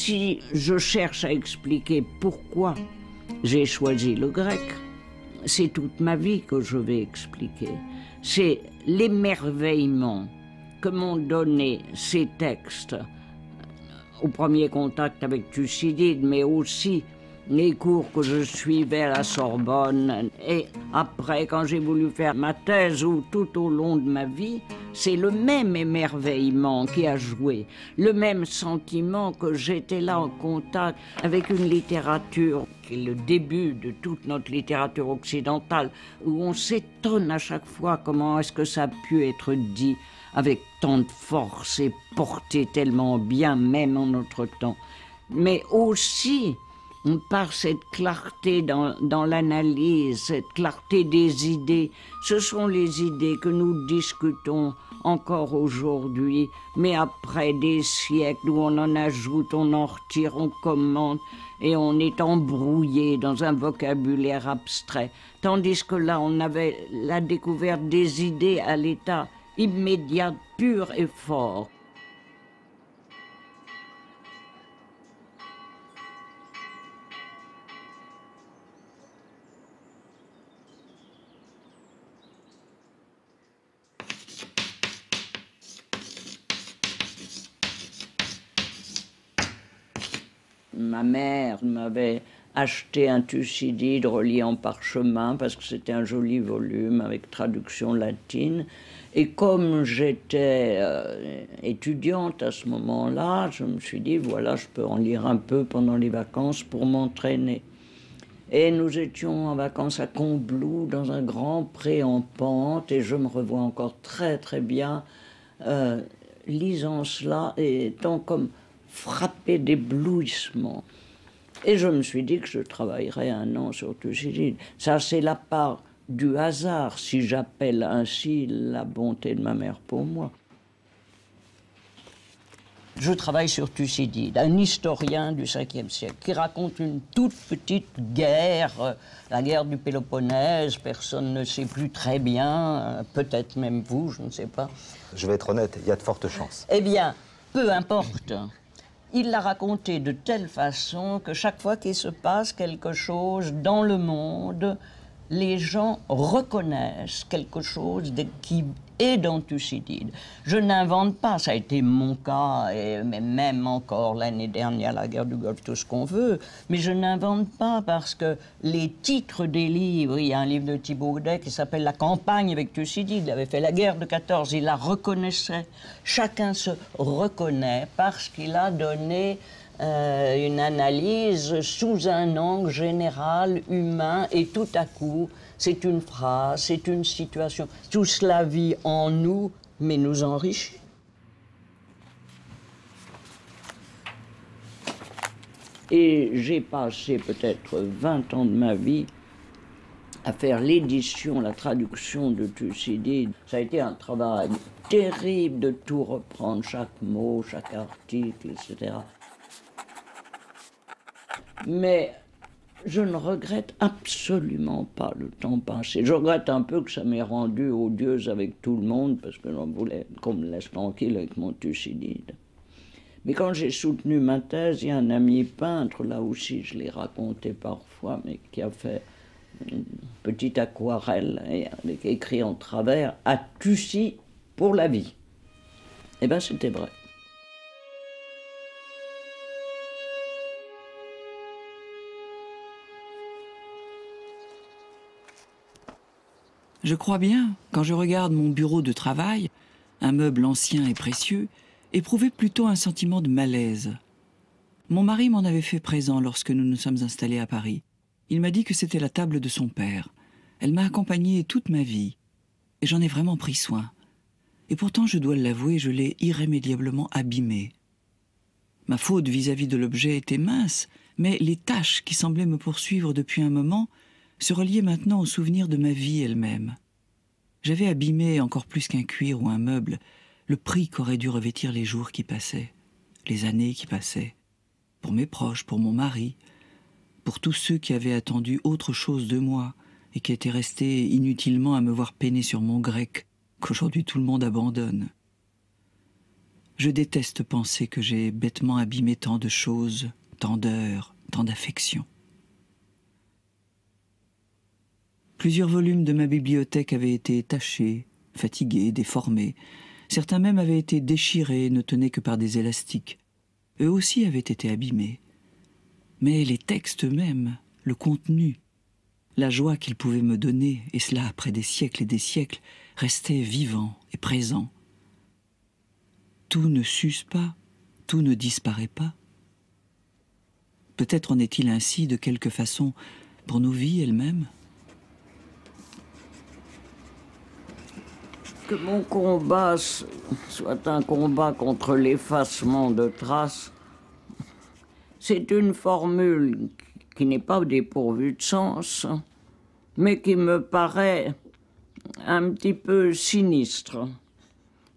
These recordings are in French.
si je cherche à expliquer pourquoi j'ai choisi le grec, c'est toute ma vie que je vais expliquer. C'est l'émerveillement que m'ont donné ces textes au premier contact avec Thucydide, mais aussi les cours que je suivais à la Sorbonne. Et après, quand j'ai voulu faire ma thèse, ou tout au long de ma vie, c'est le même émerveillement qui a joué, le même sentiment que j'étais là en contact avec une littérature qui est le début de toute notre littérature occidentale, où on s'étonne à chaque fois comment est-ce que ça a pu être dit avec tant de force et porté tellement bien, même en notre temps. Mais aussi par cette clarté dans l'analyse, cette clarté des idées. Ce sont les idées que nous discutons encore aujourd'hui, mais après des siècles où on en ajoute, on en retire, on commente, et on est embrouillé dans un vocabulaire abstrait. Tandis que là, on avait la découverte des idées à l'état immédiat, pur et fort. Ma mère m'avait acheté un Thucydide relié en parchemin parce que c'était un joli volume avec traduction latine. Et comme j'étais étudiante à ce moment-là, je me suis dit, voilà, je peux en lire un peu pendant les vacances pour m'entraîner. Et nous étions en vacances à Combloux, dans un grand pré en pente, et je me revois encore très très bien lisant cela et étant comme frappé d'éblouissement. Et je me suis dit que je travaillerais 1 an sur Thucydide. Ça, c'est la part du hasard, si j'appelle ainsi la bonté de ma mère pour moi. Je travaille sur Thucydide, un historien du 5e siècle, qui raconte une toute petite guerre, la guerre du Péloponnèse. Personne ne sait plus très bien, peut-être même vous, je ne sais pas. Je vais être honnête, il y a de fortes chances. Eh bien, peu importe. Il l'a raconté de telle façon que chaque fois qu'il se passe quelque chose dans le monde, les gens reconnaissent quelque chose qui est dans Thucydide. Je n'invente pas, ça a été mon cas, mais même encore l'année dernière, la guerre du Golfe, tout ce qu'on veut, mais je n'invente pas parce que les titres des livres, il y a un livre de Thibaut Gaudet qui s'appelle « La campagne avec Thucydide », il avait fait la guerre de 14, il la reconnaissait. Chacun se reconnaît parce qu'il a donné une analyse sous un angle général, humain, et tout à coup, c'est une phrase, c'est une situation. Tout cela vit en nous, mais nous enrichit. Et j'ai passé peut-être 20 ans de ma vie à faire l'édition, la traduction de Thucydide. Ça a été un travail terrible de tout reprendre, chaque mot, chaque article, etc. Mais je ne regrette absolument pas le temps passé. Je regrette un peu que ça m'ait rendu odieuse avec tout le monde, parce que j'en voulais qu'on me laisse tranquille avec mon Thucydide. Mais quand j'ai soutenu ma thèse, il y a un ami peintre, là aussi je l'ai raconté parfois, mais qui a fait une petite aquarelle, et avec écrit en travers « À Thucy pour la vie ». Eh bien, c'était vrai. Je crois bien, quand je regarde mon bureau de travail, un meuble ancien et précieux, éprouver plutôt un sentiment de malaise. Mon mari m'en avait fait présent lorsque nous nous sommes installés à Paris. Il m'a dit que c'était la table de son père. Elle m'a accompagnée toute ma vie. Et j'en ai vraiment pris soin. Et pourtant, je dois l'avouer, je l'ai irrémédiablement abîmée. Ma faute vis-à-vis de l'objet était mince, mais les taches qui semblaient me poursuivre depuis un moment se reliaient maintenant au souvenir de ma vie elle-même. J'avais abîmé, encore plus qu'un cuir ou un meuble, le prix qu'auraient dû revêtir les jours qui passaient, les années qui passaient, pour mes proches, pour mon mari, pour tous ceux qui avaient attendu autre chose de moi et qui étaient restés inutilement à me voir peiner sur mon grec, qu'aujourd'hui tout le monde abandonne. Je déteste penser que j'ai bêtement abîmé tant de choses, tant d'heures, tant d'affections. Plusieurs volumes de ma bibliothèque avaient été tachés, fatigués, déformés. Certains même avaient été déchirés et ne tenaient que par des élastiques. Eux aussi avaient été abîmés. Mais les textes eux-mêmes, le contenu, la joie qu'ils pouvaient me donner, et cela après des siècles et des siècles, restaient vivants et présents. Tout ne s'use pas, tout ne disparaît pas. Peut-être en est-il ainsi de quelque façon pour nos vies elles-mêmes. Que mon combat soit un combat contre l'effacement de traces, c'est une formule qui n'est pas dépourvue de sens, mais qui me paraît un petit peu sinistre.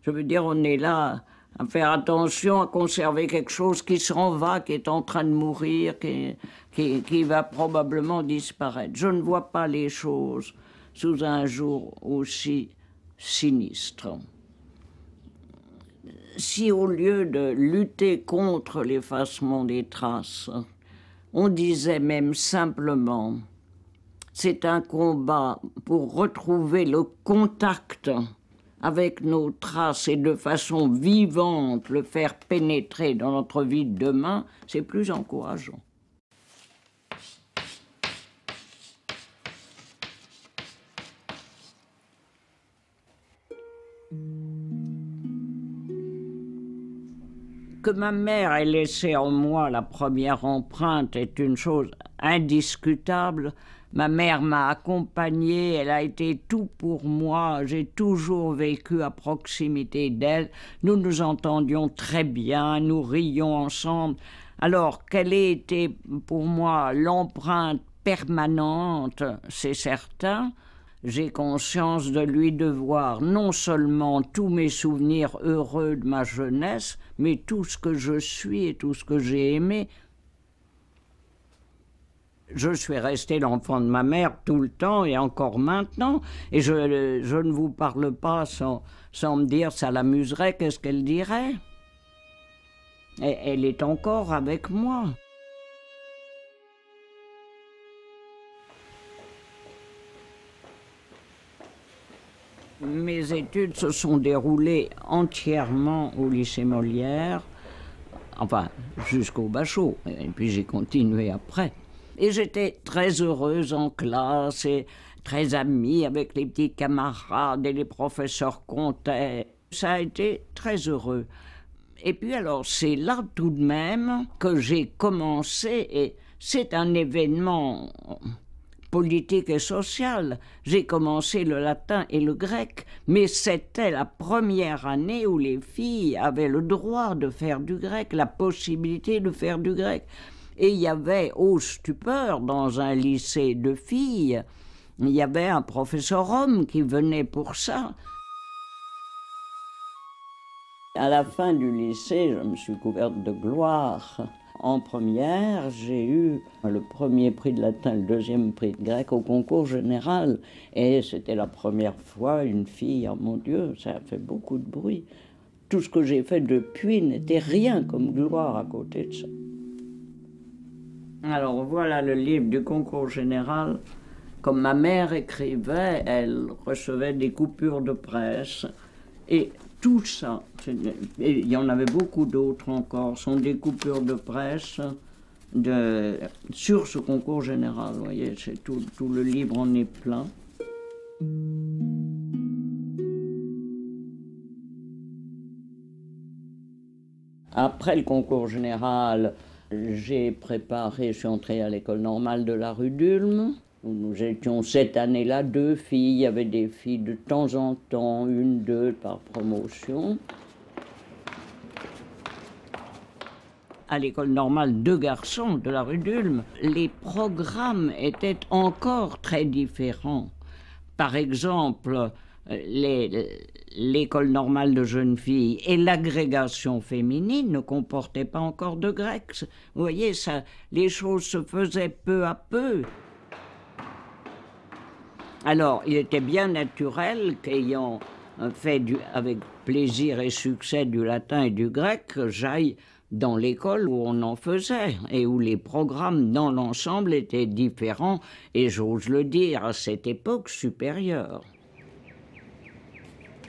Je veux dire, on est là à faire attention à conserver quelque chose qui s'en va, qui est en train de mourir, qui va probablement disparaître. Je ne vois pas les choses sous un jour aussi sinistre. Si au lieu de lutter contre l'effacement des traces, on disait même simplement c'est un combat pour retrouver le contact avec nos traces et de façon vivante le faire pénétrer dans notre vie de demain, c'est plus encourageant. Que ma mère ait laissé en moi la première empreinte est une chose indiscutable. Ma mère m'a accompagnée, elle a été tout pour moi, j'ai toujours vécu à proximité d'elle. Nous nous entendions très bien, nous rions ensemble. Alors, quelle ait été pour moi l'empreinte permanente, c'est certain. J'ai conscience de lui devoir non seulement tous mes souvenirs heureux de ma jeunesse, mais tout ce que je suis et tout ce que j'ai aimé. Je suis resté l'enfant de ma mère tout le temps et encore maintenant. Et je ne vous parle pas sans me dire ça l'amuserait, qu'est-ce qu'elle dirait. Et elle est encore avec moi. Mes études se sont déroulées entièrement au lycée Molière, enfin jusqu'au bachot, et puis j'ai continué après. Et j'étais très heureuse en classe et très amie avec les petits camarades et les professeurs comptaient. Ça a été très heureux. Et puis alors c'est là tout de même que j'ai commencé, et c'est un événement politique et social. J'ai commencé le latin et le grec, mais c'était la première année où les filles avaient le droit de faire du grec, la possibilité de faire du grec. Et il y avait, ô stupeur, dans un lycée de filles, il y avait un professeur homme qui venait pour ça. À la fin du lycée, je me suis couverte de gloire. En première, j'ai eu le premier prix de latin, le deuxième prix de grec au concours général. Et c'était la première fois, une fille, oh mon Dieu, ça a fait beaucoup de bruit. Tout ce que j'ai fait depuis n'était rien comme gloire à côté de ça. Alors voilà le livre du concours général. Comme ma mère écrivait, elle recevait des coupures de presse. Et tout ça, et il y en avait beaucoup d'autres encore, sont des coupures de presse sur ce concours général. Vous voyez, c'est tout le livre en est plein. Après le concours général, j'ai préparé, je suis entrée à l'école normale de la rue d'Ulm. Nous étions cette année-là 2 filles, il y avait des filles de temps en temps, 1, 2 par promotion. À l'école normale 2 garçons de la rue d'Ulm, les programmes étaient encore très différents. Par exemple, l'école normale de jeunes filles et l'agrégation féminine ne comportaient pas encore de grec. Vous voyez, ça, les choses se faisaient peu à peu. Alors, il était bien naturel qu'ayant fait avec plaisir et succès du latin et du grec, que j'aille dans l'école où on en faisait et où les programmes dans l'ensemble étaient différents et, j'ose le dire, à cette époque supérieure.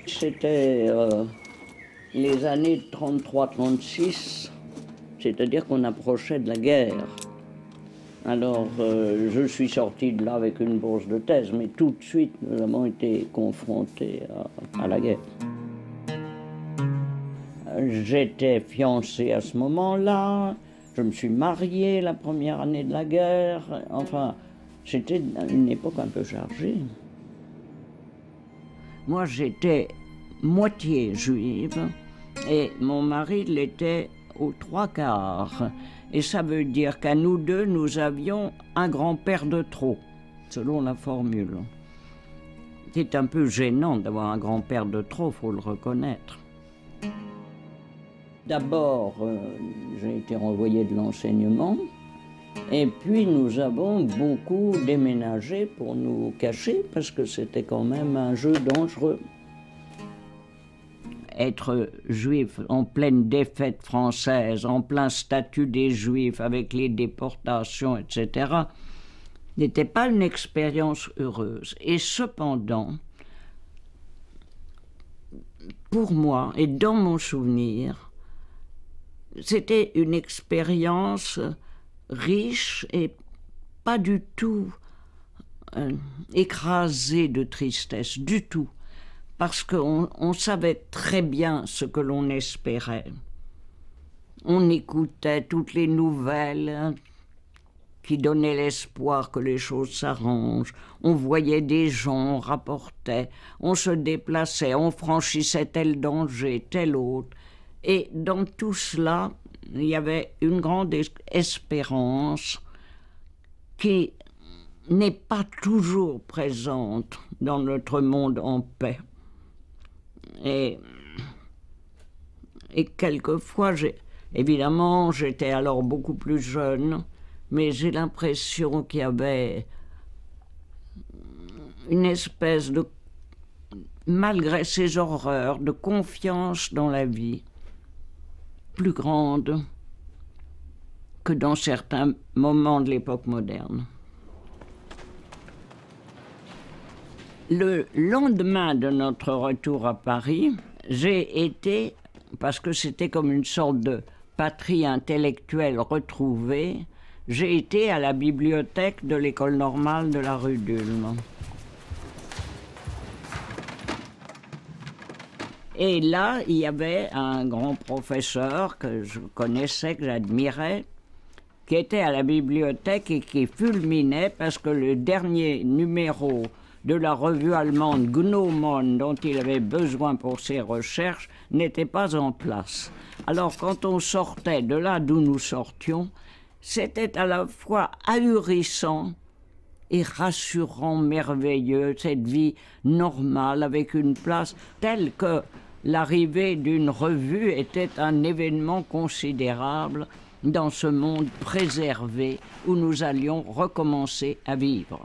C'était les années 33-36, c'est-à-dire qu'on approchait de la guerre. Alors, je suis sorti de là avec une bourse de thèse, mais tout de suite, nous avons été confrontés à la guerre. J'étais fiancé à ce moment-là, je me suis marié la première année de la guerre, enfin, c'était une époque un peu chargée. Moi, j'étais moitié juive et mon mari l'était aux 3/4. Et ça veut dire qu'à nous deux, nous avions un grand-père de trop, selon la formule. C'est un peu gênant d'avoir un grand-père de trop, faut le reconnaître. D'abord, j'ai été renvoyé de l'enseignement, et puis nous avons beaucoup déménagé pour nous cacher, parce que c'était quand même un jeu dangereux. Être juif en pleine défaite française, en plein statut des juifs, avec les déportations, etc., n'était pas une expérience heureuse. Et cependant, pour moi, et dans mon souvenir, c'était une expérience riche et pas du tout écrasée de tristesse, du tout. Parce qu'on savait très bien ce que l'on espérait. On écoutait toutes les nouvelles qui donnaient l'espoir que les choses s'arrangent. On voyait des gens, on rapportait, on se déplaçait, on franchissait tel danger, tel autre. Et dans tout cela, il y avait une grande espérance qui n'est pas toujours présente dans notre monde en paix. Et quelquefois, évidemment, j'étais alors beaucoup plus jeune, mais j'ai l'impression qu'il y avait une espèce de, malgré ces horreurs, de confiance dans la vie, plus grande que dans certains moments de l'époque moderne. Le lendemain de notre retour à Paris, j'ai été, parce que c'était comme une sorte de patrie intellectuelle retrouvée, j'ai été à la bibliothèque de l'école normale de la rue d'Ulm. Et là, il y avait un grand professeur que je connaissais, que j'admirais, qui était à la bibliothèque et qui fulminait parce que le dernier numéro de la revue allemande Gnomon, dont il avait besoin pour ses recherches, n'était pas en place. Alors quand on sortait de là d'où nous sortions, c'était à la fois ahurissant et rassurant, merveilleux, cette vie normale avec une place telle que l'arrivée d'une revue était un événement considérable dans ce monde préservé où nous allions recommencer à vivre.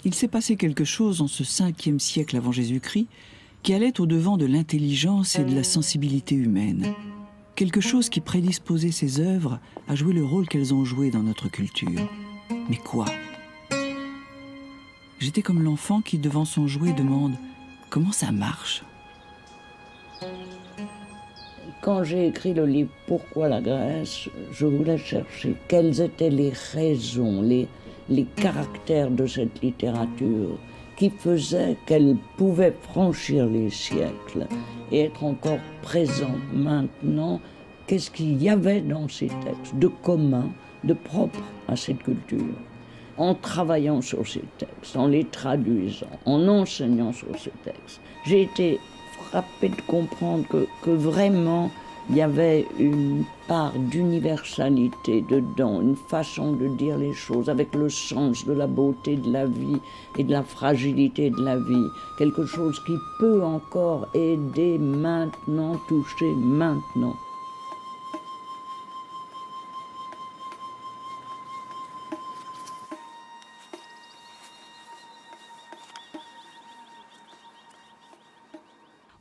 Il s'est passé quelque chose en ce 5e siècle avant Jésus-Christ qui allait au-devant de l'intelligence et de la sensibilité humaine. Quelque chose qui prédisposait ces œuvres à jouer le rôle qu'elles ont joué dans notre culture. Mais quoi? J'étais comme l'enfant qui, devant son jouet, demande « Comment ça marche ?» Quand j'ai écrit le livre « Pourquoi la Grèce ?», je voulais chercher quelles étaient les raisons, les caractères de cette littérature qui faisaient qu'elle pouvait franchir les siècles et être encore présente maintenant. Qu'est-ce qu'il y avait dans ces textes de commun, de propre à cette culture? en travaillant sur ces textes, en les traduisant, en enseignant sur ces textes, j'ai été frappée de comprendre que vraiment il y avait une part d'universalité dedans, une façon de dire les choses avec le sens de la beauté de la vie et de la fragilité de la vie. Quelque chose qui peut encore aider maintenant, toucher maintenant.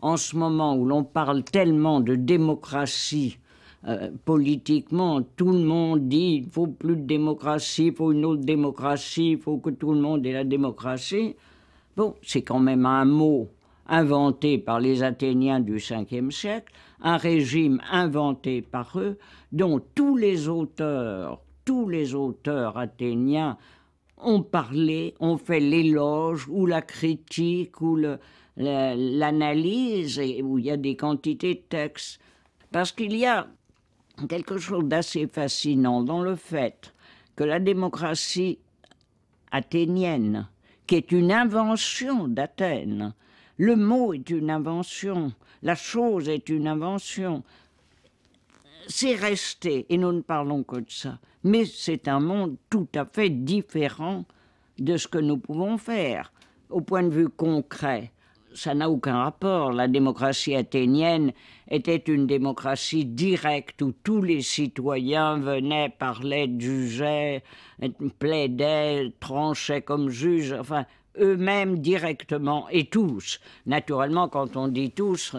En ce moment où l'on parle tellement de démocratie, politiquement, tout le monde dit il ne faut plus de démocratie, il faut une autre démocratie, il faut que tout le monde ait la démocratie. Bon, c'est quand même un mot inventé par les Athéniens du 5e siècle, un régime inventé par eux, dont tous les auteurs athéniens ont parlé, ont fait l'éloge ou la critique ou l'analyse, où il y a des quantités de textes. Parce qu'il y a quelque chose d'assez fascinant dans le fait que la démocratie athénienne, qui est une invention d'Athènes, le mot est une invention, la chose est une invention, c'est resté, et nous ne parlons que de ça. Mais c'est un monde tout à fait différent de ce que nous pouvons faire. Au point de vue concret, ça n'a aucun rapport. La démocratie athénienne était une démocratie directe où tous les citoyens venaient, parlaient, jugeaient, plaidaient, tranchaient comme juges, enfin, eux-mêmes directement, et tous. Naturellement, quand on dit tous,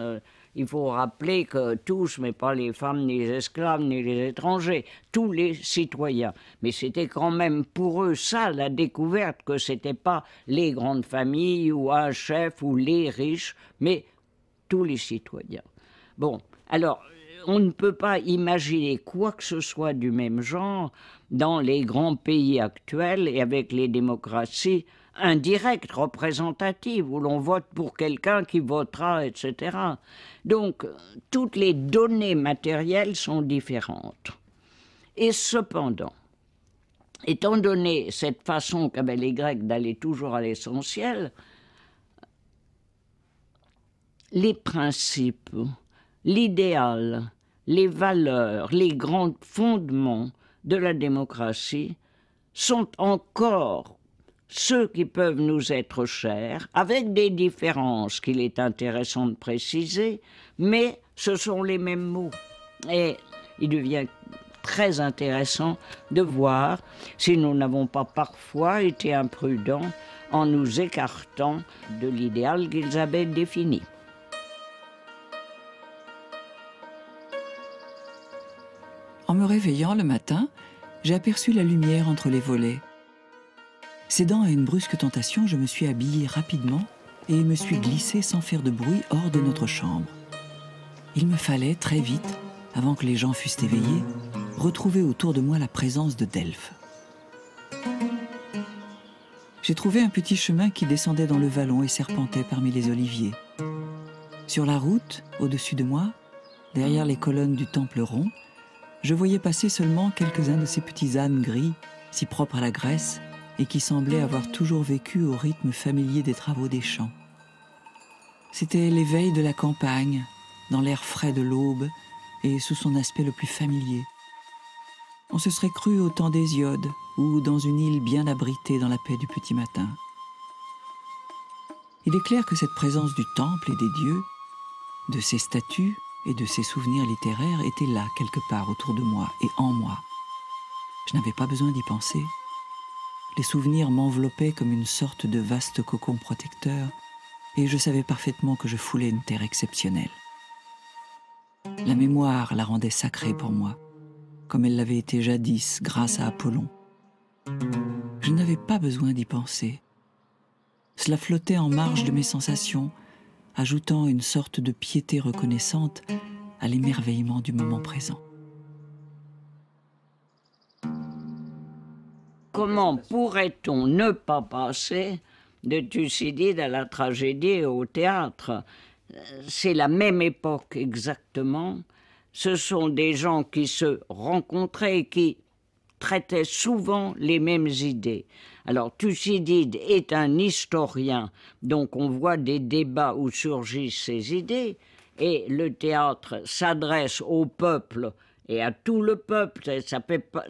il faut rappeler que tous, mais pas les femmes, ni les esclaves, ni les étrangers, tous les citoyens. Mais c'était quand même pour eux ça, la découverte, que c'était pas les grandes familles ou un chef ou les riches, mais tous les citoyens. Bon, alors, on ne peut pas imaginer quoi que ce soit du même genre dans les grands pays actuels et avec les démocraties indirecte, représentative, où l'on vote pour quelqu'un qui votera, etc. Donc, toutes les données matérielles sont différentes. Et cependant, étant donné cette façon qu'avaient les Grecs d'aller toujours à l'essentiel, les principes, l'idéal, les valeurs, les grands fondements de la démocratie sont encore ceux qui peuvent nous être chers, avec des différences qu'il est intéressant de préciser, mais ce sont les mêmes mots. Et il devient très intéressant de voir si nous n'avons pas parfois été imprudents en nous écartant de l'idéal qu'ils avaient défini. En me réveillant le matin, j'ai aperçu la lumière entre les volets. Cédant à une brusque tentation, je me suis habillée rapidement et me suis glissée sans faire de bruit hors de notre chambre. Il me fallait très vite, avant que les gens fussent éveillés, retrouver autour de moi la présence de Delphes. J'ai trouvé un petit chemin qui descendait dans le vallon et serpentait parmi les oliviers. Sur la route, au-dessus de moi, derrière les colonnes du temple rond, je voyais passer seulement quelques-uns de ces petits ânes gris, si propres à la Grèce, et qui semblaient avoir toujours vécu au rythme familier des travaux des champs. C'était l'éveil de la campagne, dans l'air frais de l'aube et sous son aspect le plus familier. On se serait cru au temps d'Hésiode ou dans une île bien abritée dans la paix du petit matin. Il est clair que cette présence du temple et des dieux, de ses statues et de ses souvenirs littéraires était là quelque part autour de moi et en moi. Je n'avais pas besoin d'y penser. Les souvenirs m'enveloppaient comme une sorte de vaste cocon protecteur, et je savais parfaitement que je foulais une terre exceptionnelle. La mémoire la rendait sacrée pour moi, comme elle l'avait été jadis grâce à Apollon. Je n'avais pas besoin d'y penser. Cela flottait en marge de mes sensations, ajoutant une sorte de piété reconnaissante à l'émerveillement du moment présent. Comment pourrait-on ne pas passer de Thucydide à la tragédie et au théâtre? C'est la même époque exactement. Ce sont des gens qui se rencontraient et qui traitait souvent les mêmes idées. Alors Thucydide est un historien, donc on voit des débats où surgissent ces idées, et le théâtre s'adresse au peuple et à tout le peuple.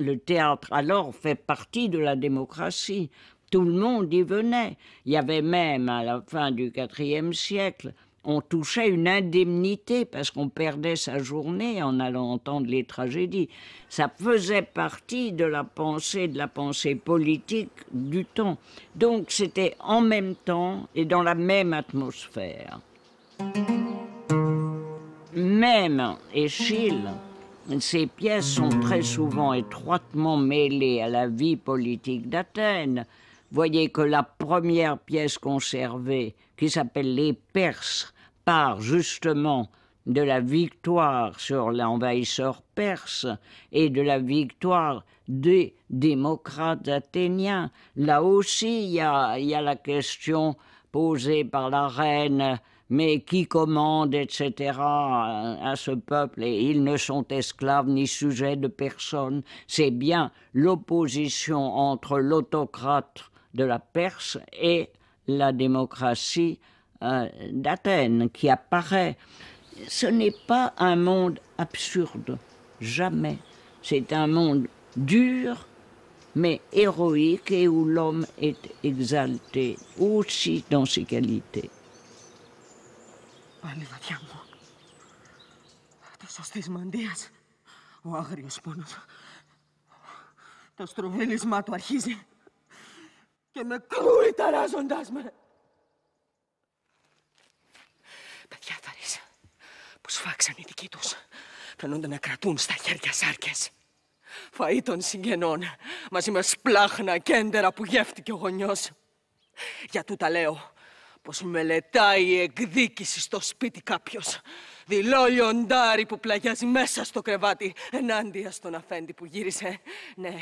Le théâtre alors fait partie de la démocratie. Tout le monde y venait. Il y avait même, à la fin du IVe siècle, on touchait une indemnité parce qu'on perdait sa journée en allant entendre les tragédies. Ça faisait partie de la pensée politique du temps. Donc c'était en même temps et dans la même atmosphère. Même Échille, ces pièces sont très souvent étroitement mêlées à la vie politique d'Athènes. Voyez que la première pièce conservée, qui s'appelle Les Perses, part justement de la victoire sur l'envahisseur perse et de la victoire des démocrates athéniens. Là aussi, il y a la question posée par la reine, mais qui commande, etc., à ce peuple, et ils ne sont esclaves ni sujets de personne. C'est bien l'opposition entre l'autocrate de la Perse et la démocratie d'Athènes qui apparaît. Ce n'est pas un monde absurde, jamais. C'est un monde dur, mais héroïque, et où l'homme est exalté aussi dans ses qualités. Πάλι βαθιά μου. Το σωστής μαντίας. Ο άγριος πόνος. Το στροβέλισμά του αρχίζει. Και με κρούει ταράζοντας με. Παιδιά θαρείς, που σφάξαν οι δικοί τους. Φαίνονται να κρατούν στα χέρια σάρκες. Φαΐ των συγγενών, μαζί με σπλάχνα και έντερα που γεύτηκε ο γονιός. Για τούτα λέω, πως μελετάει η εκδίκηση στο σπίτι κάποιος. Δειλό λιοντάρι που πλαγιάζει μέσα στο κρεβάτι, ενάντια στον αφέντη που γύρισε. Ναι,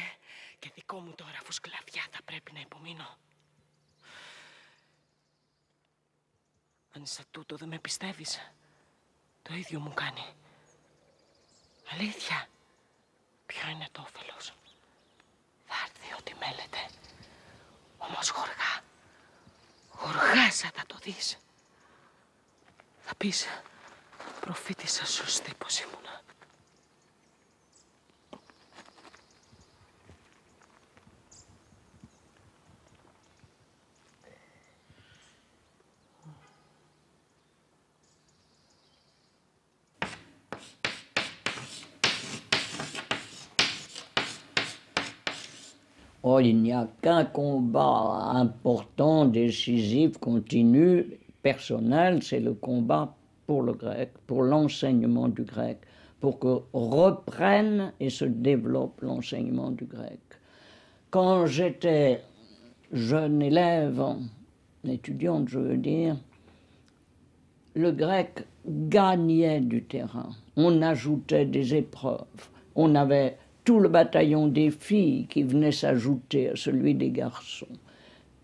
και δικό μου τώρα φουσκλαβιά θα πρέπει να υπομείνω. Αν σε τούτο δεν με πιστεύεις, το ίδιο μου κάνει. Αλήθεια, ποιο είναι το όφελος. Θα έρθει ό,τι μέλετε, όμως γοργά. Γοργάσα θα το δεις. Θα πεις, προφήτησα σωστή πως ήμουνα. Oh, il n'y a qu'un combat important, décisif, continu, personnel, c'est le combat pour le grec, pour l'enseignement du grec, pour que reprenne et se développe l'enseignement du grec. Quand j'étais jeune élève, étudiante je veux dire, le grec gagnait du terrain. On ajoutait des épreuves, on avait tout le bataillon des filles qui venait s'ajouter à celui des garçons.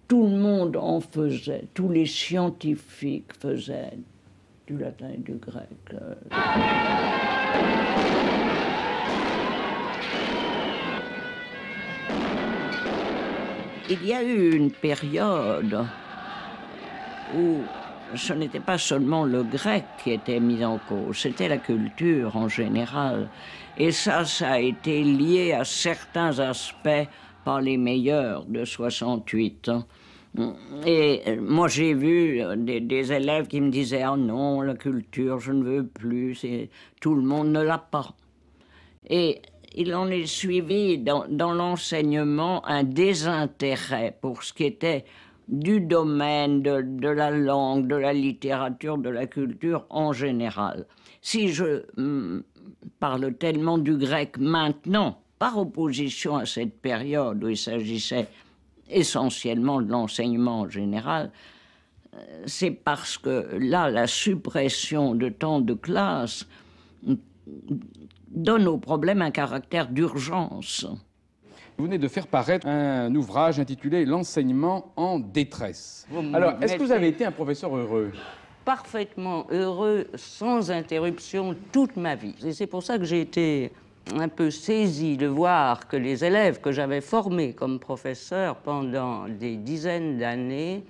Tout le monde en faisait, tous les scientifiques faisaient du latin et du grec. Il y a eu une période où ce n'était pas seulement le grec qui était mis en cause, c'était la culture en général. Et ça a été lié à certains aspects, pas les meilleurs, de 68. Et moi, j'ai vu des élèves qui me disaient « Ah non, la culture, je ne veux plus, tout le monde ne l'a pas ». Et il en est suivi dans l'enseignement un désintérêt pour ce qui était du domaine de la langue, de la littérature, de la culture en général. Si je parle tellement du grec maintenant, par opposition à cette période où il s'agissait essentiellement de l'enseignement en général, c'est parce que là, la suppression de temps de classe donne au problème un caractère d'urgence. Vous venez de faire paraître un ouvrage intitulé « L'enseignement en détresse ». Alors, est-ce que vous avez été un professeur heureux? Parfaitement heureux, sans interruption, toute ma vie. Et c'est pour ça que j'ai été un peu saisi de voir que les élèves que j'avais formés comme professeur pendant des dizaines d'années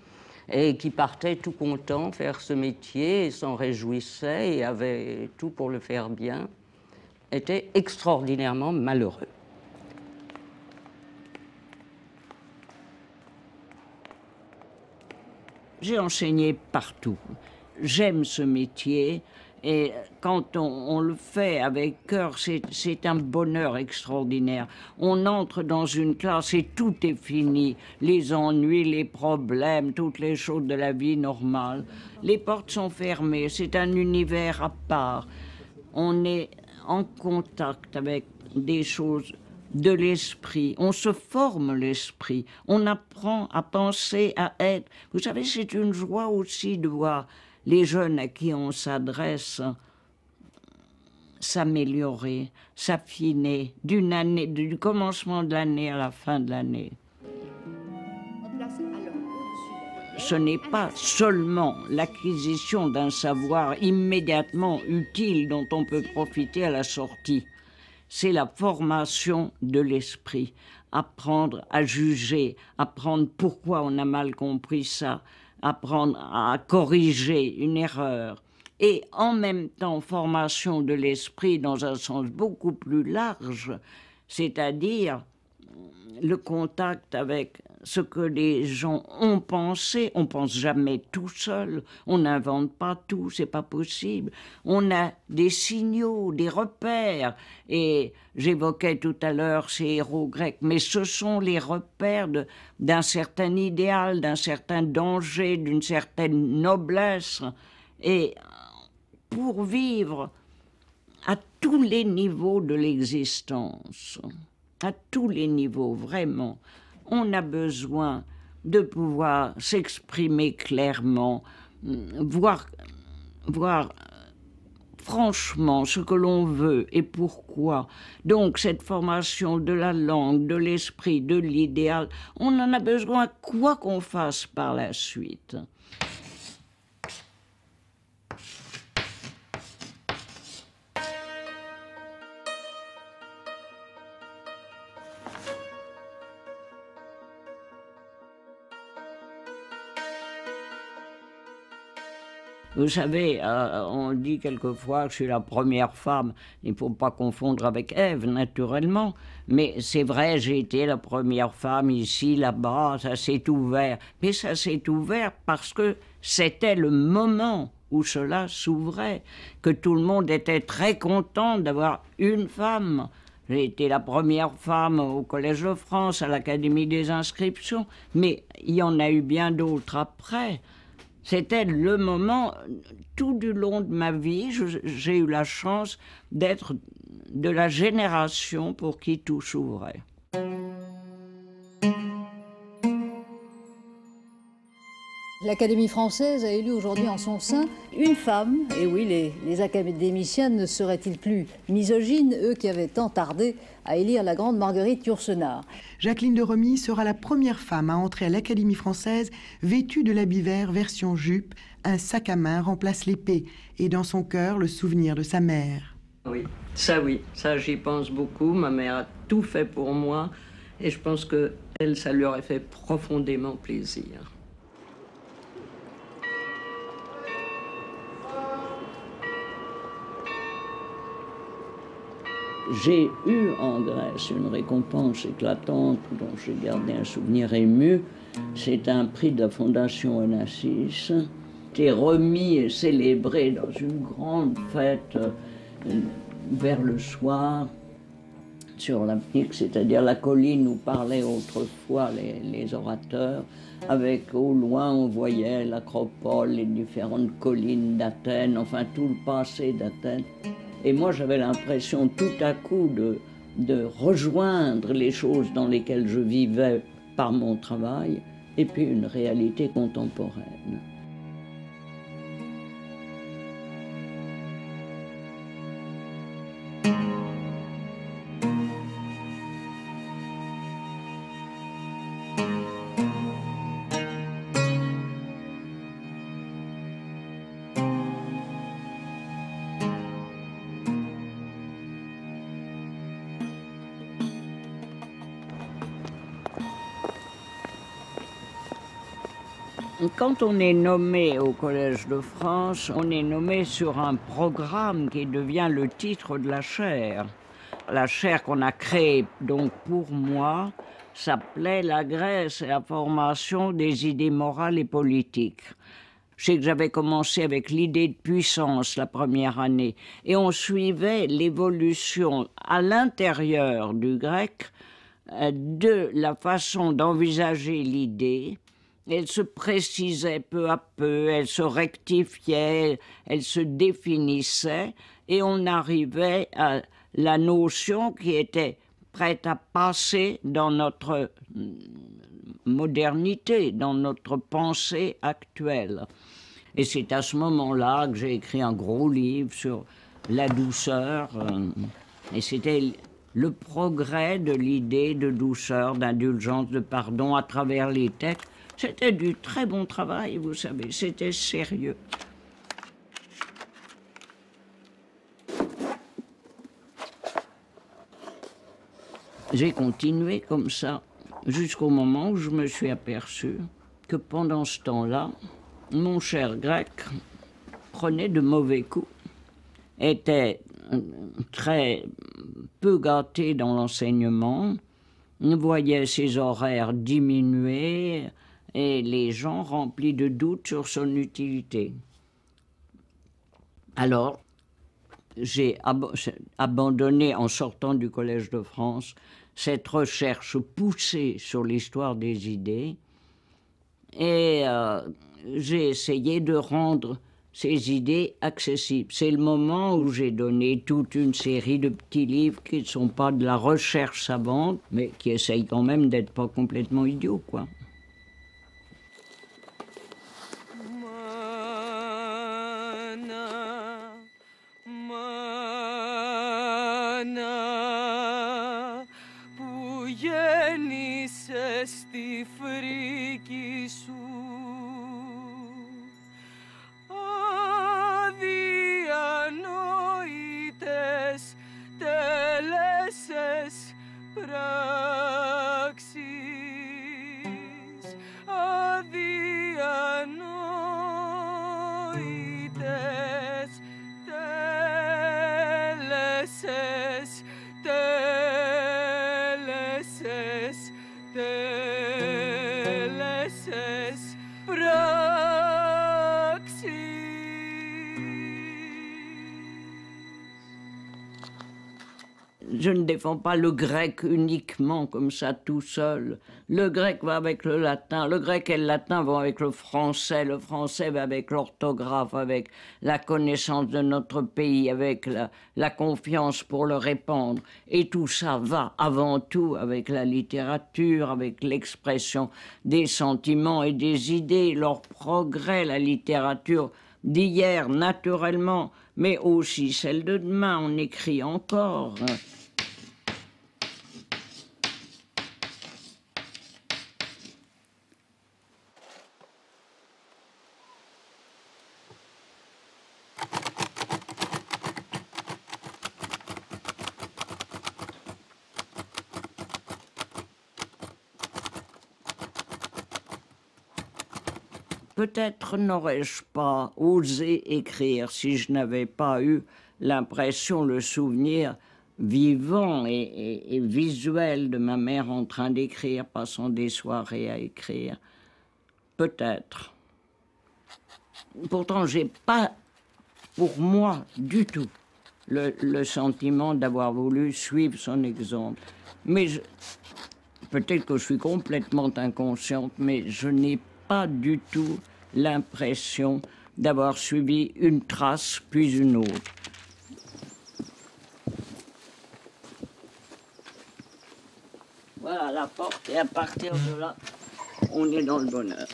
et qui partaient tout contents faire ce métier et s'en réjouissaient et avaient tout pour le faire bien, étaient extraordinairement malheureux. J'ai enseigné partout. J'aime ce métier. Et quand on le fait avec cœur, c'est un bonheur extraordinaire. On entre dans une classe et tout est fini. Les ennuis, les problèmes, toutes les choses de la vie normale. Les portes sont fermées, c'est un univers à part. On est en contact avec des choses de l'esprit. On se forme l'esprit. On apprend à penser, à être. Vous savez, c'est une joie aussi de voir les jeunes à qui on s'adresse s'améliorer, s'affiner d'une année, du commencement de l'année à la fin de l'année. Ce n'est pas seulement l'acquisition d'un savoir immédiatement utile dont on peut profiter à la sortie. C'est la formation de l'esprit. Apprendre à juger, apprendre pourquoi on a mal compris ça, apprendre à corriger une erreur. Et en même temps, formation de l'esprit dans un sens beaucoup plus large, c'est-à-dire le contact avec ce que les gens ont pensé. On pense jamais tout seul, on n'invente pas tout, c'est pas possible. On a des signaux, des repères, et j'évoquais tout à l'heure ces héros grecs, mais ce sont les repères d'un certain idéal, d'un certain danger, d'une certaine noblesse. Et pour vivre à tous les niveaux de l'existence, à tous les niveaux, vraiment, on a besoin de pouvoir s'exprimer clairement, voir franchement ce que l'on veut et pourquoi. Donc cette formation de la langue, de l'esprit, de l'idéal, on en a besoin quoi qu'on fasse par la suite. Vous savez, on dit quelquefois que je suis la première femme. Il ne faut pas confondre avec Ève, naturellement. Mais c'est vrai, j'ai été la première femme ici, là-bas, ça s'est ouvert. Mais ça s'est ouvert parce que c'était le moment où cela s'ouvrait, que tout le monde était très content d'avoir une femme. J'ai été la première femme au Collège de France, à l'Académie des inscriptions, mais il y en a eu bien d'autres après. C'était le moment, tout du long de ma vie, j'ai eu la chance d'être de la génération pour qui tout s'ouvrait. L'Académie française a élu aujourd'hui en son sein une femme. Et oui, les académiciens ne seraient-ils plus misogynes, eux qui avaient tant tardé à élire la grande Marguerite Yourcenar. Jacqueline de Romilly sera la première femme à entrer à l'Académie française vêtue de l'habit vert version jupe. Un sac à main remplace l'épée et dans son cœur le souvenir de sa mère. Oui, ça j'y pense beaucoup. Ma mère a tout fait pour moi et je pense que elle, ça lui aurait fait profondément plaisir. J'ai eu en Grèce une récompense éclatante dont j'ai gardé un souvenir ému. C'est un prix de la Fondation Onassis, qui est remis et célébré dans une grande fête vers le soir sur la pique, c'est-à-dire la colline où parlaient autrefois les orateurs. Avec au loin, on voyait l'acropole, les différentes collines d'Athènes, enfin tout le passé d'Athènes. Et moi, j'avais l'impression tout à coup de rejoindre les choses dans lesquelles je vivais par mon travail, et puis une réalité contemporaine. Quand on est nommé au Collège de France, on est nommé sur un programme qui devient le titre de la chaire. La chaire qu'on a créée donc pour moi s'appelait La Grèce et la formation des idées morales et politiques. Je sais que j'avais commencé avec l'idée de puissance la première année et on suivait l'évolution à l'intérieur du grec de la façon d'envisager l'idée. Elle se précisait peu à peu, elle se rectifiait, elle se définissait et on arrivait à la notion qui était prête à passer dans notre modernité, dans notre pensée actuelle. Et c'est à ce moment-là que j'ai écrit un gros livre sur la douceur. Et c'était le progrès de l'idée de douceur, d'indulgence, de pardon à travers les textes. C'était du très bon travail, vous savez, c'était sérieux. J'ai continué comme ça jusqu'au moment où je me suis aperçu que pendant ce temps-là, mon cher grec prenait de mauvais coups, était très peu gâté dans l'enseignement, voyait ses horaires diminuer et les gens remplis de doutes sur son utilité. Alors, j'ai abandonné en sortant du Collège de France cette recherche poussée sur l'histoire des idées et j'ai essayé de rendre ces idées accessibles. C'est le moment où j'ai donné toute une série de petits livres qui ne sont pas de la recherche savante, mais qui essayent quand même d'être pas complètement idiots, quoi. Στη φρίκη σου αδιανόητες τέλεσες πράξεις αδιανόητες τέλεσες Je ne défends pas le grec uniquement comme ça tout seul. Le grec va avec le latin, le grec et le latin vont avec le français va avec l'orthographe, avec la connaissance de notre pays, avec la confiance pour le répandre. Et tout ça va avant tout avec la littérature, avec l'expression des sentiments et des idées, leur progrès, la littérature d'hier naturellement, mais aussi celle de demain, on écrit encore. Peut-être n'aurais-je pas osé écrire si je n'avais pas eu l'impression, le souvenir vivant et visuel de ma mère en train d'écrire, passant des soirées à écrire. Peut-être. Pourtant, j'ai pas, pour moi, du tout, le sentiment d'avoir voulu suivre son exemple. Mais peut-être que je suis complètement inconsciente, mais je n'ai pas du tout l'impression d'avoir suivi une trace puis une autre. Voilà la porte et à partir de là, on est dans le bonheur.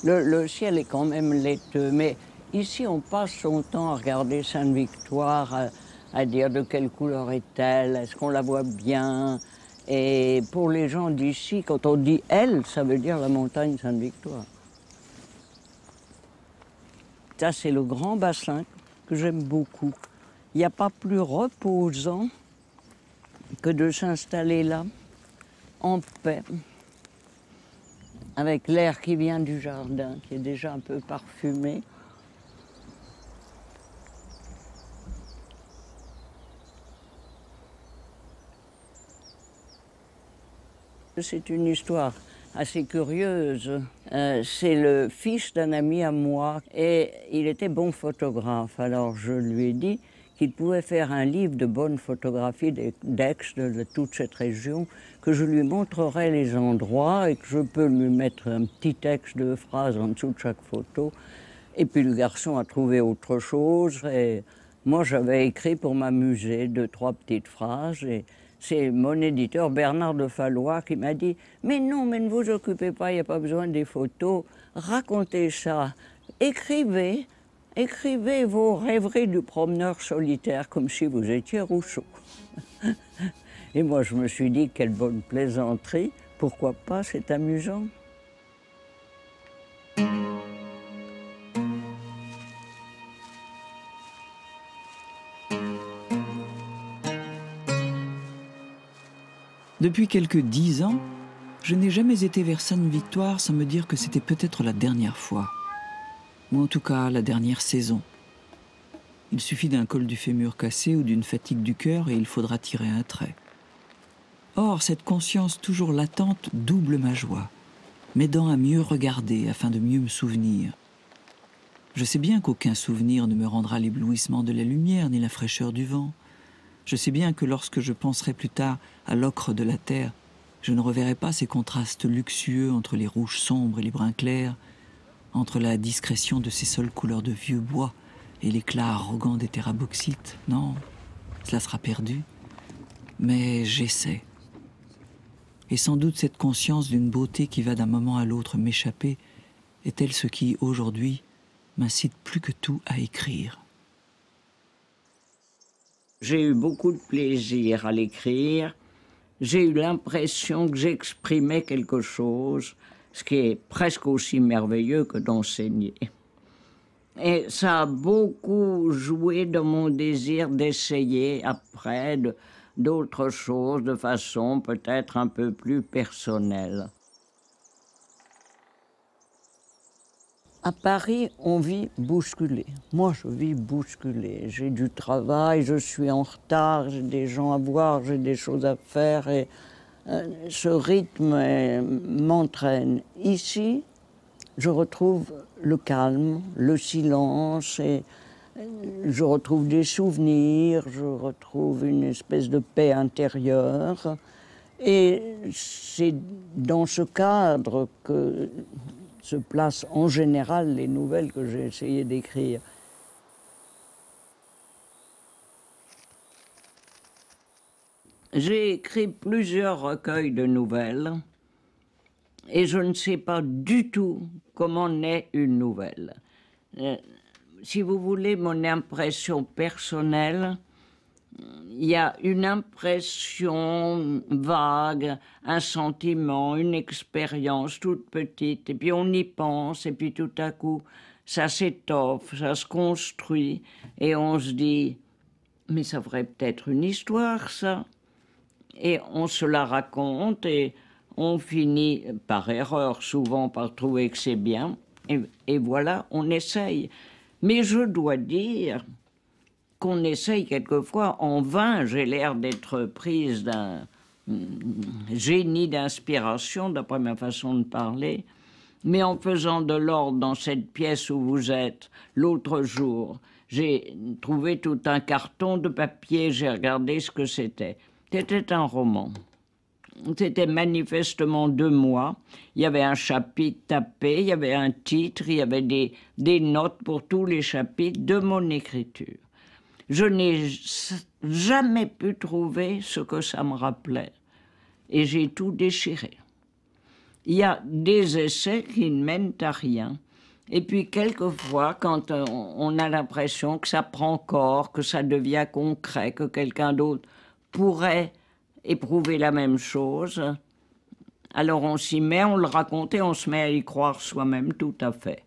Le ciel est quand même laiteux, mais ici on passe son temps à regarder Sainte-Victoire, à dire de quelle couleur est-elle, est-ce qu'on la voit bien. Et pour les gens d'ici, quand on dit « elle », ça veut dire la montagne Sainte-Victoire. Ça, c'est le grand bassin que j'aime beaucoup. Il n'y a pas plus reposant que de s'installer là, en paix, avec l'air qui vient du jardin, qui est déjà un peu parfumé. C'est une histoire assez curieuse. C'est le fils d'un ami à moi et il était bon photographe. Alors je lui ai dit qu'il pouvait faire un livre de bonnes photographies d'Aix, de toute cette région, que je lui montrerai les endroits et que je peux lui mettre un petit texte de phrases en dessous de chaque photo. Et puis le garçon a trouvé autre chose et moi j'avais écrit pour m'amuser 2-3 petites phrases. Et c'est mon éditeur Bernard de Fallois qui m'a dit « Mais non, mais ne vous occupez pas, il n'y a pas besoin des photos, racontez ça, écrivez vos rêveries du promeneur solitaire comme si vous étiez Rousseau. » Et moi je me suis dit « Quelle bonne plaisanterie, pourquoi pas, c'est amusant. » Depuis quelques 10 ans, je n'ai jamais été vers Sainte-Victoire sans me dire que c'était peut-être la dernière fois. Ou en tout cas, la dernière saison. Il suffit d'un col du fémur cassé ou d'une fatigue du cœur et il faudra tirer un trait. Or, cette conscience toujours latente double ma joie, m'aidant à mieux regarder afin de mieux me souvenir. Je sais bien qu'aucun souvenir ne me rendra l'éblouissement de la lumière ni la fraîcheur du vent. Je sais bien que lorsque je penserai plus tard à l'ocre de la terre, je ne reverrai pas ces contrastes luxueux entre les rouges sombres et les bruns clairs, entre la discrétion de ces sols couleurs de vieux bois et l'éclat arrogant des terres à bauxite. Non, cela sera perdu. Mais j'essaie. Et sans doute cette conscience d'une beauté qui va d'un moment à l'autre m'échapper est-elle ce qui, aujourd'hui, m'incite plus que tout à écrire. J'ai eu beaucoup de plaisir à l'écrire. J'ai eu l'impression que j'exprimais quelque chose, ce qui est presque aussi merveilleux que d'enseigner. Et ça a beaucoup joué dans mon désir d'essayer après d'autres choses de façon peut-être un peu plus personnelle. À Paris, on vit bousculé. Moi, je vis bousculé. J'ai du travail, je suis en retard, j'ai des gens à voir, j'ai des choses à faire. Et ce rythme m'entraîne. Ici, je retrouve le calme, le silence, et je retrouve des souvenirs, je retrouve une espèce de paix intérieure. Et c'est dans ce cadre que se placent en général les nouvelles que j'ai essayé d'écrire. J'ai écrit plusieurs recueils de nouvelles et je ne sais pas du tout comment naît une nouvelle. Si vous voulez mon impression personnelle, il y a une impression vague, un sentiment, une expérience toute petite, et puis on y pense, et puis tout à coup, ça s'étoffe, ça se construit, et on se dit, mais ça ferait peut-être une histoire, ça. Et on se la raconte, et on finit, par erreur souvent, par trouver que c'est bien, et voilà, on essaye. Mais je dois dire qu'on essaye quelquefois en vain. J'ai l'air d'être prise d'un génie d'inspiration, d'après ma façon de parler. Mais en faisant de l'ordre dans cette pièce où vous êtes, l'autre jour, j'ai trouvé tout un carton de papier, j'ai regardé ce que c'était. C'était un roman. C'était manifestement 2 mois. Il y avait un chapitre tapé, il y avait un titre, il y avait des notes pour tous les chapitres de mon écriture. Je n'ai jamais pu trouver ce que ça me rappelait. Et j'ai tout déchiré. Il y a des essais qui ne mènent à rien. Et puis quelquefois, quand on a l'impression que ça prend corps, que ça devient concret, que quelqu'un d'autre pourrait éprouver la même chose, alors on s'y met, on le raconte et on se met à y croire soi-même tout à fait.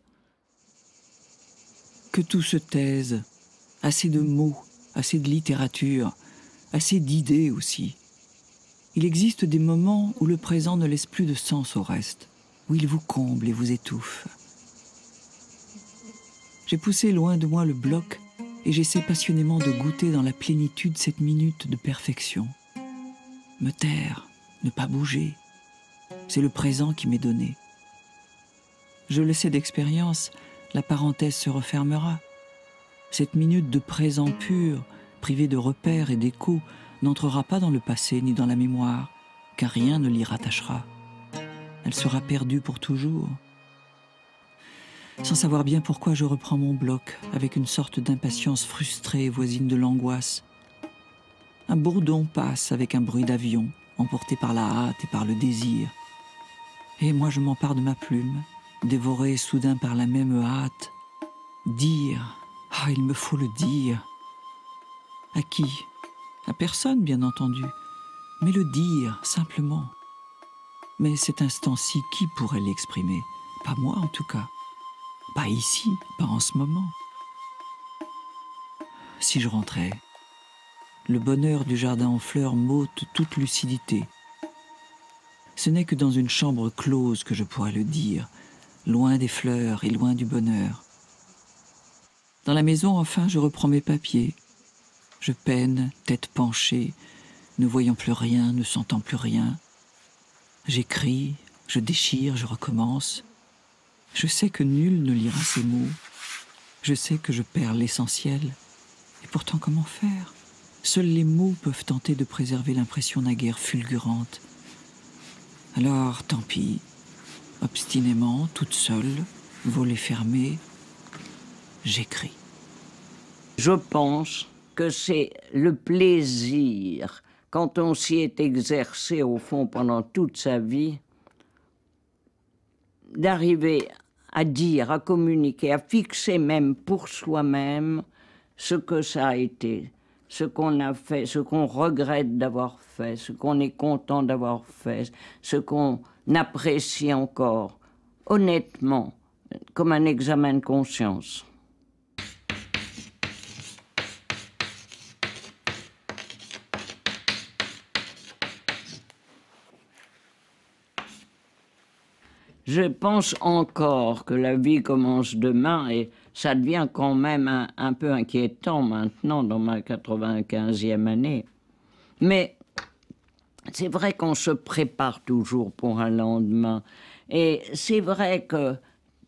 Que tout se taise. Assez de mots, assez de littérature, assez d'idées aussi. Il existe des moments où le présent ne laisse plus de sens au reste, où il vous comble et vous étouffe. J'ai poussé loin de moi le bloc et j'essaie passionnément de goûter dans la plénitude cette minute de perfection. Me taire, ne pas bouger, c'est le présent qui m'est donné. Je le sais d'expérience, la parenthèse se refermera. Cette minute de présent pur, privée de repères et d'échos, n'entrera pas dans le passé ni dans la mémoire, car rien ne l'y rattachera. Elle sera perdue pour toujours. Sans savoir bien pourquoi, je reprends mon bloc, avec une sorte d'impatience frustrée, voisine de l'angoisse. Un bourdon passe avec un bruit d'avion, emporté par la hâte et par le désir. Et moi je m'empare de ma plume, dévorée soudain par la même hâte. Dire, ah, il me faut le dire. À qui ? À personne, bien entendu, mais le dire, simplement. Mais cet instant-ci, qui pourrait l'exprimer? Pas moi, en tout cas. Pas ici, pas en ce moment. Si je rentrais, le bonheur du jardin en fleurs m'ôte toute lucidité. Ce n'est que dans une chambre close que je pourrais le dire, loin des fleurs et loin du bonheur. Dans la maison, enfin, je reprends mes papiers. Je peine, tête penchée, ne voyant plus rien, ne sentant plus rien. J'écris, je déchire, je recommence. Je sais que nul ne lira ces mots. Je sais que je perds l'essentiel. Et pourtant, comment faire? Seuls les mots peuvent tenter de préserver l'impression naguère fulgurante. Alors, tant pis. Obstinément, toute seule, volet fermé, j'écris. Je pense que c'est le plaisir, quand on s'y est exercé au fond pendant toute sa vie, d'arriver à dire, à communiquer, à fixer même pour soi-même ce que ça a été, ce qu'on a fait, ce qu'on regrette d'avoir fait, ce qu'on est content d'avoir fait, ce qu'on apprécie encore, honnêtement, comme un examen de conscience. Je pense encore que la vie commence demain et ça devient quand même un peu inquiétant maintenant dans ma 95e année. Mais c'est vrai qu'on se prépare toujours pour un lendemain. Et c'est vrai que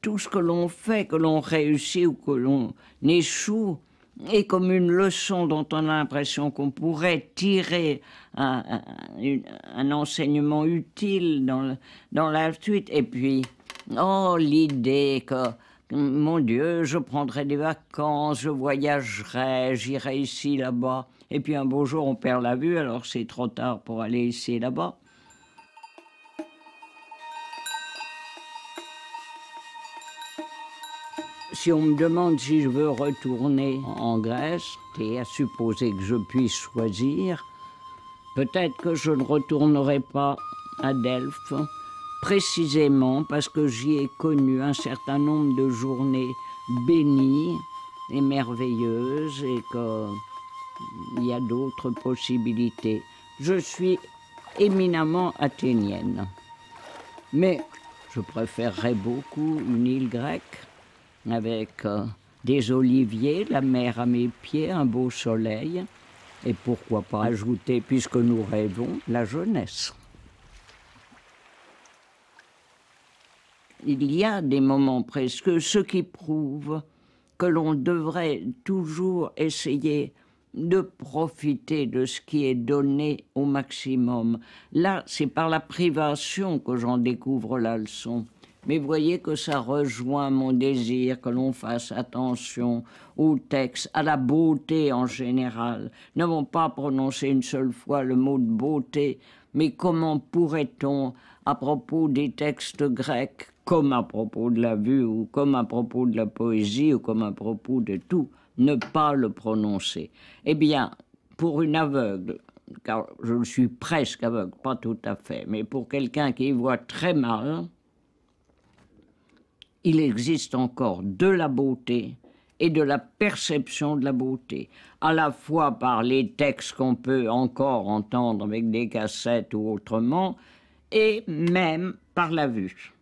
tout ce que l'on fait, que l'on réussit ou que l'on échoue, est comme une leçon dont on a l'impression qu'on pourrait tirer un enseignement utile dans la suite. Et puis, oh, l'idée que, mon Dieu, je prendrai des vacances, je voyagerai, j'irai ici, là-bas. Et puis un beau jour, on perd la vue, alors c'est trop tard pour aller ici et là-bas. Si on me demande si je veux retourner en Grèce, et à supposer que je puisse choisir, peut-être que je ne retournerai pas à Delphes, précisément parce que j'y ai connu un certain nombre de journées bénies et merveilleuses et qu'il y a d'autres possibilités. Je suis éminemment athénienne, mais je préférerais beaucoup une île grecque, avec des oliviers, la mer à mes pieds, un beau soleil, et pourquoi pas ajouter, puisque nous rêvons, la jeunesse. Il y a des moments presque, ce qui prouve que l'on devrait toujours essayer de profiter de ce qui est donné au maximum. Là, c'est par la privation que j'en découvre la leçon. Mais voyez que ça rejoint mon désir que l'on fasse attention au texte, à la beauté en général. Nous n'avons pas prononcé une seule fois le mot de beauté, mais comment pourrait-on, à propos des textes grecs, comme à propos de la vue, ou comme à propos de la poésie, ou comme à propos de tout, ne pas le prononcer? Eh bien, pour une aveugle, car je suis presque aveugle, pas tout à fait, mais pour quelqu'un qui voit très mal, il existe encore de la beauté et de la perception de la beauté, à la fois par les textes qu'on peut encore entendre avec des cassettes ou autrement, et même par la vue.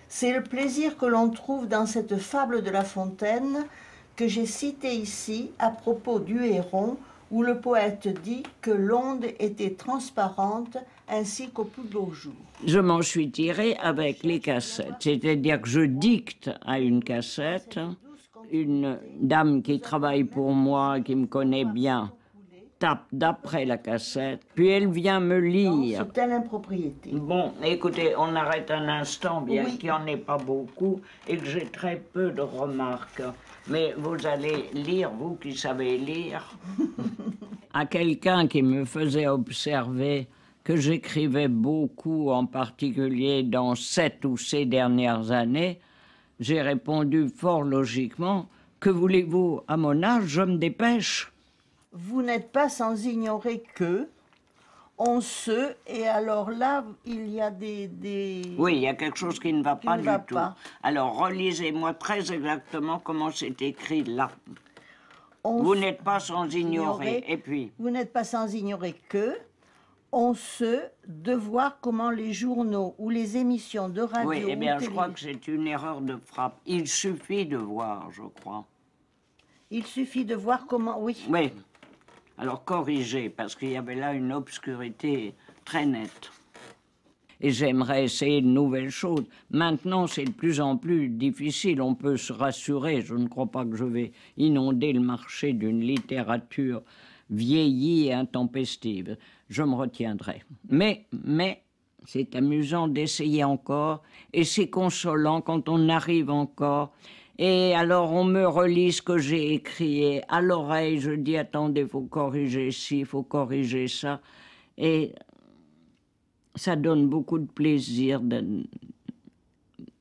C'est le plaisir que l'on trouve dans cette fable de La Fontaine que j'ai citée ici à propos du héron, où le poète dit que l'onde était transparente ainsi qu'au plus beau jour. Je m'en suis tirée avec les cassettes, c'est-à-dire que je dicte à une cassette, une dame qui travaille pour moi, qui me connaît bien, tape d'après la cassette, puis elle vient me lire. C'est telle impropriété. Bon, écoutez, on arrête un instant, bien Oui. qu'il n'y en ait pas beaucoup et que j'ai très peu de remarques. Mais vous allez lire, vous qui savez lire, à quelqu'un qui me faisait observer que j'écrivais beaucoup, en particulier dans cette ou ces dernières années, j'ai répondu fort logiquement, que voulez-vous, à mon âge, je me dépêche. Vous n'êtes pas sans ignorer que on se, et alors là, il y a des... Oui, il y a quelque chose qui ne va pas ne du va tout. pas. Alors, relisez-moi très exactement comment c'est écrit là. On Vous se- n'êtes pas sans ignorer. Et puis, Vous n'êtes pas sans ignorer que on se de voir comment les journaux ou les émissions de radio oui, eh ou bien, je crois télévision- que c'est une erreur de frappe. Il suffit de voir, je crois. Il suffit de voir comment... Oui. Oui. Alors, corrigez, parce qu'il y avait là une obscurité très nette. Et j'aimerais essayer de nouvelles choses. Maintenant, c'est de plus en plus difficile. On peut se rassurer. Je ne crois pas que je vais inonder le marché d'une littérature vieillie et intempestive. Je me retiendrai. Mais c'est amusant d'essayer encore. Et c'est consolant quand on arrive encore. Et alors, on me relit ce que j'ai écrit. Et à l'oreille, je dis, attendez, il faut corriger ci, il faut corriger ça. Et ça donne beaucoup de plaisir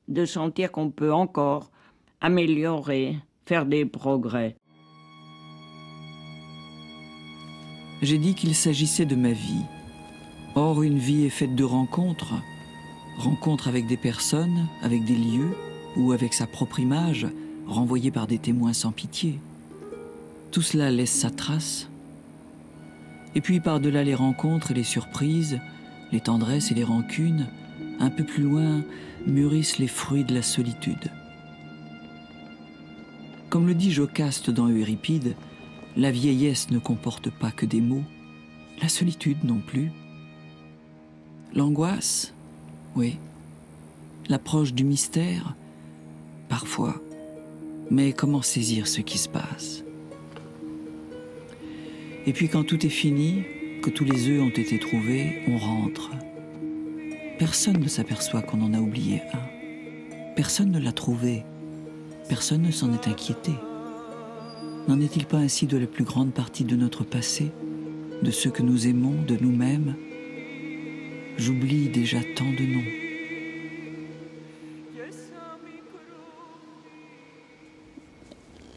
de sentir qu'on peut encore améliorer, faire des progrès. J'ai dit qu'il s'agissait de ma vie. Or, une vie est faite de rencontres. Rencontres avec des personnes, avec des lieux, ou avec sa propre image, renvoyée par des témoins sans pitié. Tout cela laisse sa trace. Et puis, par-delà les rencontres et les surprises, les tendresses et les rancunes, un peu plus loin, mûrissent les fruits de la solitude. Comme le dit Jocaste dans Euripide, la vieillesse ne comporte pas que des mots, la solitude non plus. L'angoisse, oui. L'approche du mystère, parfois. Mais comment saisir ce qui se passe? Et puis quand tout est fini, que tous les œufs ont été trouvés, on rentre. Personne ne s'aperçoit qu'on en a oublié un. Personne ne l'a trouvé. Personne ne s'en est inquiété. N'en est-il pas ainsi de la plus grande partie de notre passé, de ceux que nous aimons, de nous-mêmes? J'oublie déjà tant de noms.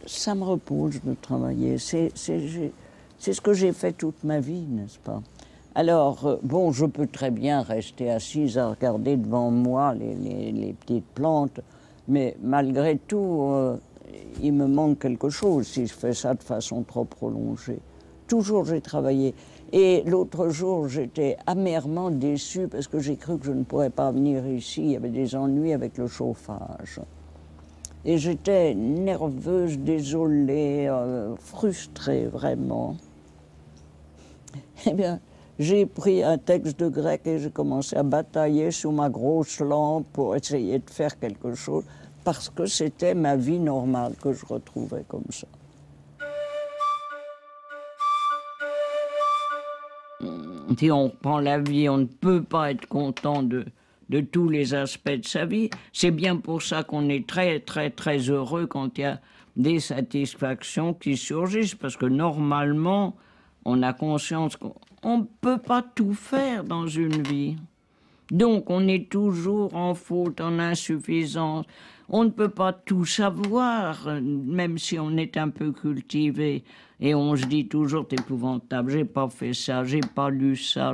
Ça me repose de travailler. C'est ce que j'ai fait toute ma vie, n'est-ce pas? Alors, bon, je peux très bien rester assise à regarder devant moi les petites plantes, mais malgré tout, il me manque quelque chose si je fais ça de façon trop prolongée. Toujours j'ai travaillé. Et l'autre jour, j'étais amèrement déçue parce que j'ai cru que je ne pourrais pas venir ici. Il y avait des ennuis avec le chauffage. Et j'étais nerveuse, désolée, frustrée vraiment. Eh bien, j'ai pris un texte de grec et j'ai commencé à batailler sous ma grosse lampe pour essayer de faire quelque chose, parce que c'était ma vie normale que je retrouvais comme ça. Si on reprend la vie, on ne peut pas être content de tous les aspects de sa vie. C'est bien pour ça qu'on est très, très, très heureux quand il y a des satisfactions qui surgissent, parce que normalement, on a conscience qu'on ne peut pas tout faire dans une vie. Donc, on est toujours en faute, en insuffisance. On ne peut pas tout savoir, même si on est un peu cultivé. Et on se dit toujours, c'est épouvantable, j'ai pas fait ça, j'ai pas lu ça,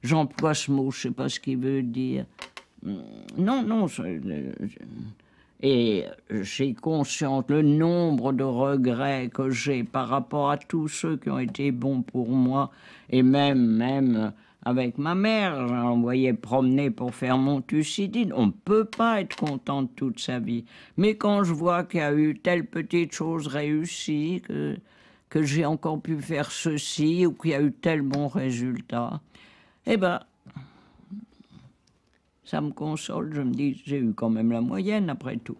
j'emploie ce mot, je sais pas ce qu'il veut dire. Non, Et j'ai conscience le nombre de regrets que j'ai par rapport à tous ceux qui ont été bons pour moi, et même avec ma mère, j'envoyais promener pour faire mon Thucydide. On ne peut pas être content de toute sa vie. Mais quand je vois qu'il y a eu telle petite chose réussie, que j'ai encore pu faire ceci, ou qu'il y a eu tel bon résultat, eh ben, ça me console. Je me dis, j'ai eu quand même la moyenne après tout.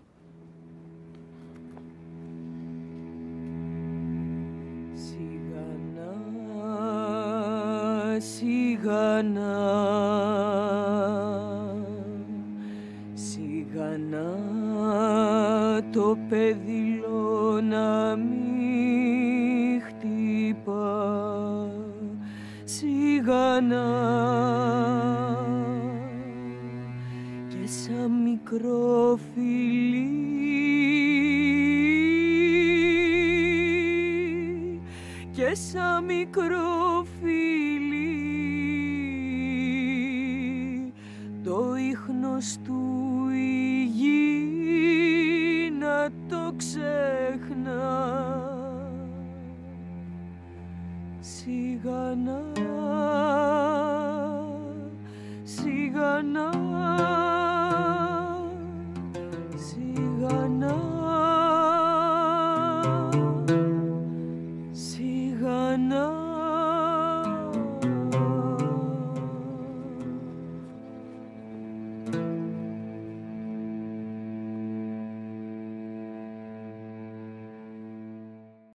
Σιγανά, σιγανά το πεδιλό να μη χτυπά, σιγανά και σαν μικρό φιλί, και σαν μικρό φιλί το ίχνος του η γη να το ξεχνά, σιγανά.